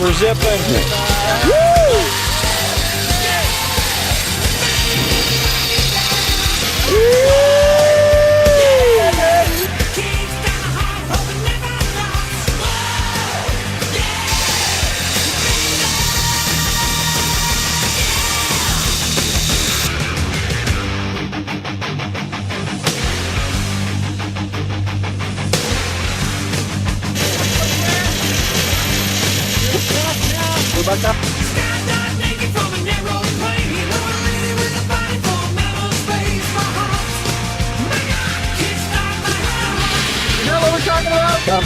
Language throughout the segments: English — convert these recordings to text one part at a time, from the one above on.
We're zipping. Back up. You know what we're talking about? Come.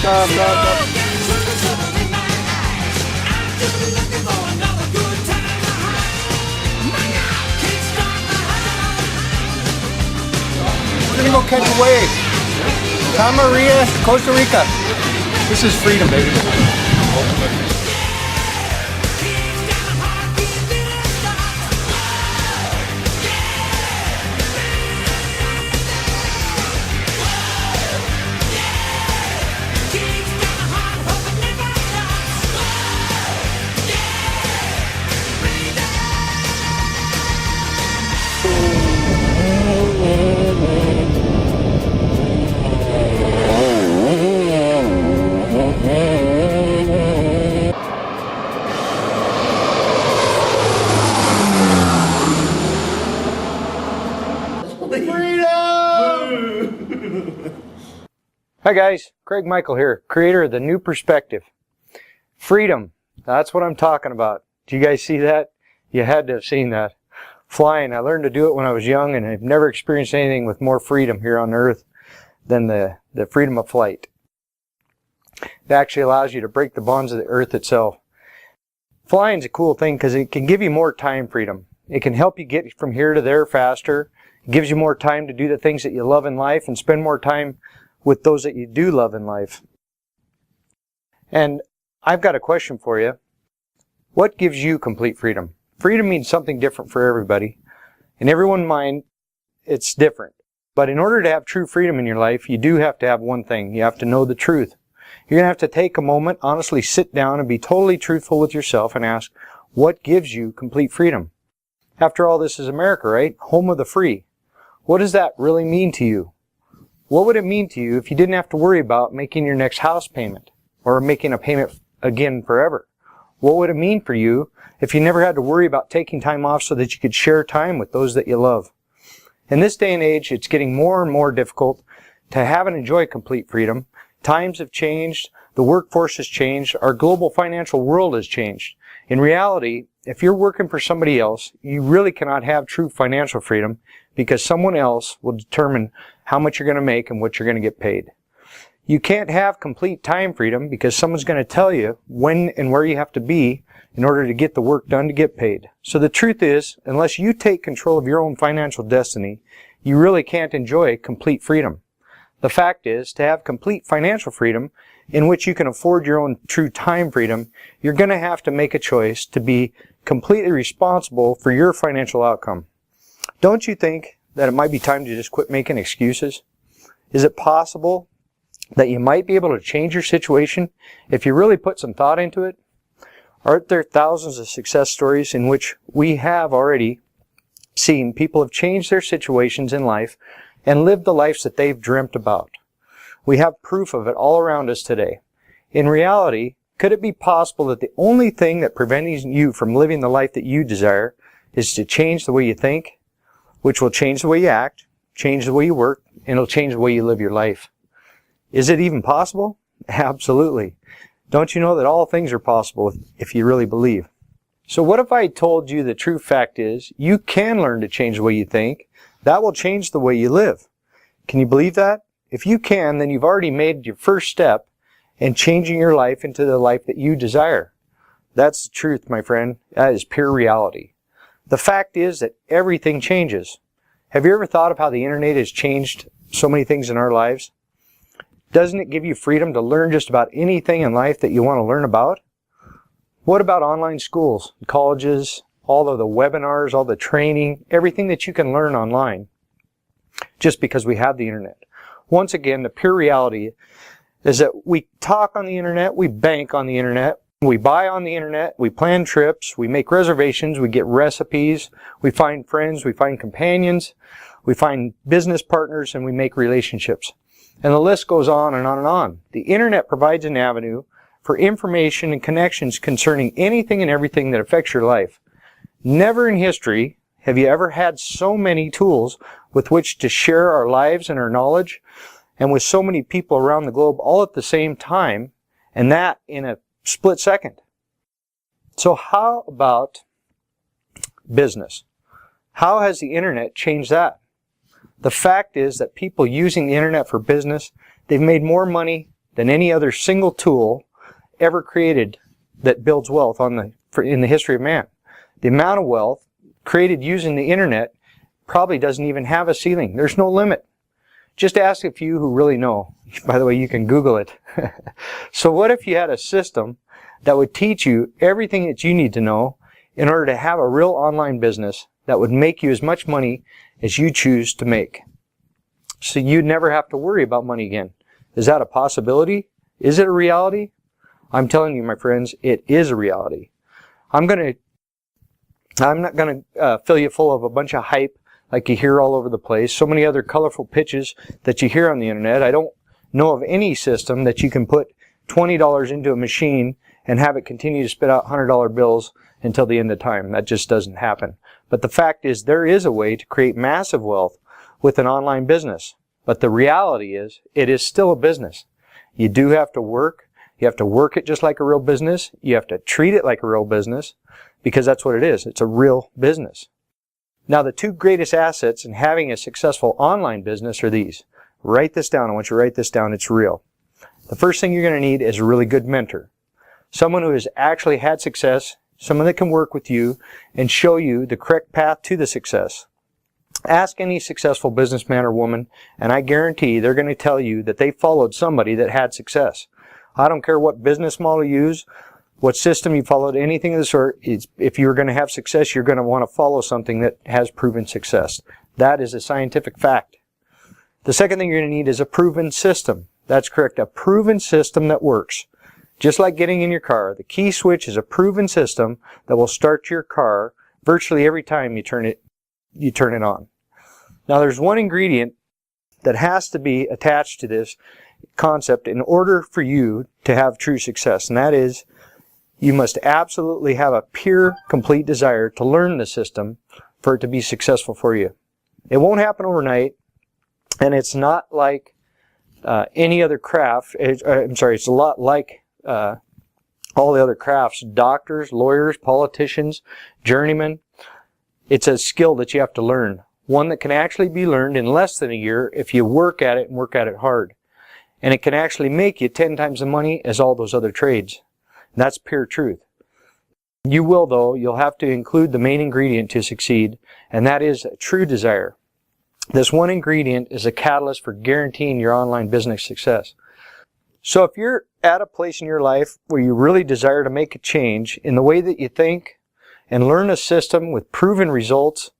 We're gonna go catch a wave. Maria, Costa Rica. This is freedom, baby. Hi guys, Craig Michael here, creator of The New Perspective. Freedom, that's what I'm talking about. Do you guys see that? You had to have seen that. Flying, I learned to do it when I was young, and I've never experienced anything with more freedom here on earth than the freedom of flight. It actually allows you to break the bonds of the earth itself. Flying's a cool thing because it can give you more time freedom. It can help you get from here to there faster. It gives you more time to do the things that you love in life and spend more time with those that you do love in life. And I've got a question for you. What gives you complete freedom? Freedom means something different for everybody. In everyone's mind, it's different. But in order to have true freedom in your life, you do have to have one thing. You have to know the truth. You're going to have to take a moment, honestly sit down and be totally truthful with yourself and ask, what gives you complete freedom? After all, this is America, right? Home of the free. What does that really mean to you? What would it mean to you if you didn't have to worry about making your next house payment or making a payment again forever? What would it mean for you if you never had to worry about taking time off so that you could share time with those that you love? In this day and age, it's getting more and more difficult to have and enjoy complete freedom. Times have changed. The workforce has changed. Our global financial world has changed. In reality, if you're working for somebody else, you really cannot have true financial freedom because someone else will determine how much you're going to make and what you're going to get paid. You can't have complete time freedom because someone's going to tell you when and where you have to be in order to get the work done to get paid. So the truth is, unless you take control of your own financial destiny, you really can't enjoy complete freedom. The fact is, to have complete financial freedom in which you can afford your own true time freedom, you're going to have to make a choice to be completely responsible for your financial outcome. Don't you think that it might be time to just quit making excuses? Is it possible that you might be able to change your situation if you really put some thought into it? Aren't there thousands of success stories in which we have already seen people have changed their situations in life and live the lives that they've dreamt about. We have proof of it all around us today. In reality, could it be possible that the only thing that prevents you from living the life that you desire is to change the way you think, which will change the way you act, change the way you work, and it'll change the way you live your life? Is it even possible? Absolutely. Don't you know that all things are possible if you really believe? So what if I told you the true fact is you can learn to change the way you think? That will change the way you live. Can you believe that? If you can, then you've already made your first step in changing your life into the life that you desire. That's the truth, my friend. That is pure reality. The fact is that everything changes. Have you ever thought of how the internet has changed so many things in our lives? Doesn't it give you freedom to learn just about anything in life that you want to learn about? What about online schools, colleges, all of the webinars, all the training, everything that you can learn online just because we have the internet? Once again, the pure reality is that we talk on the internet, we bank on the internet, we buy on the internet, we plan trips, we make reservations, we get recipes, we find friends, we find companions, we find business partners, and we make relationships. And the list goes on and on and on. The internet provides an avenue for information and connections concerning anything and everything that affects your life. Never in history have you ever had so many tools with which to share our lives and our knowledge, and with so many people around the globe all at the same time, and that in a split second. So how about business? How has the internet changed that? The fact is that people using the internet for business, they've made more money than any other single tool ever created that builds wealth in the history of man. The amount of wealth created using the internet probably doesn't even have a ceiling. There's no limit. Just ask a few who really know. By the way, you can Google it. So what if you had a system that would teach you everything that you need to know in order to have a real online business that would make you as much money as you choose to make? So you'd never have to worry about money again. Is that a possibility? Is it a reality? I'm telling you, my friends, it is a reality. I'm not going to fill you full of a bunch of hype like you hear all over the place. So many other colorful pitches that you hear on the internet. I don't know of any system that you can put $20 into a machine and have it continue to spit out $100 bills until the end of time. That just doesn't happen. But the fact is, there is a way to create massive wealth with an online business. But the reality is, it is still a business. You do have to work. You have to work it just like a real business. You have to treat it like a real business, because that's what it is. It's a real business. Now, the two greatest assets in having a successful online business are these. Write this down. I want you to write this down. It's real. The first thing you're going to need is a really good mentor. Someone who has actually had success, someone that can work with you and show you the correct path to the success. Ask any successful businessman or woman, and I guarantee they're going to tell you that they followed somebody that had success. I don't care what business model you use, what system you followed, anything of the sort. If you're going to have success, you're going to want to follow something that has proven success. That is a scientific fact. The second thing you're going to need is a proven system. That's correct, a proven system that works. Just like getting in your car, the key switch is a proven system that will start your car virtually every time you turn it on. Now, there's one ingredient that has to be attached to this concept in order for you to have true success, and that is, you must absolutely have a pure, complete desire to learn the system for it to be successful for you. It won't happen overnight, and it's not like any other craft. It's a lot like all the other crafts. Doctors, lawyers, politicians, journeymen. It's a skill that you have to learn. One that can actually be learned in less than a year if you work at it and work at it hard. And it can actually make you 10 times the money as all those other trades. That's pure truth. You will, though, you'll have to include the main ingredient to succeed, and that is a true desire. This one ingredient is a catalyst for guaranteeing your online business success. So if you're at a place in your life where you really desire to make a change in the way that you think and learn a system with proven results,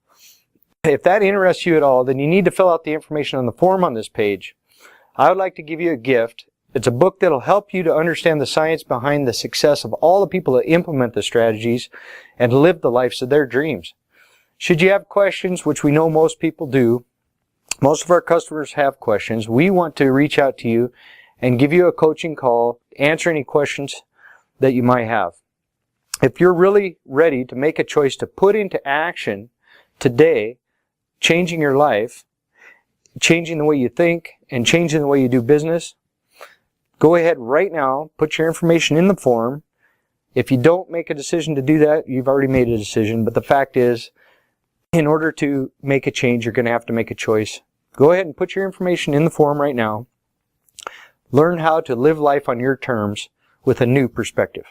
if that interests you at all, then you need to fill out the information on the form on this page. I would like to give you a gift. It's a book that'll help you to understand the science behind the success of all the people that implement the strategies and live the lives of their dreams. Should you have questions, which we know most people do, Most of our customers have questions. We want to reach out to you and give you a coaching call, answer any questions that you might have. If you're really ready to make a choice to put into action today, changing your life, changing the way you think, and changing the way you do business, go ahead right now, put your information in the form. If you don't make a decision to do that, you've already made a decision. But the fact is, in order to make a change, you're going to have to make a choice. Go ahead and put your information in the form right now. Learn how to live life on your terms with a new perspective.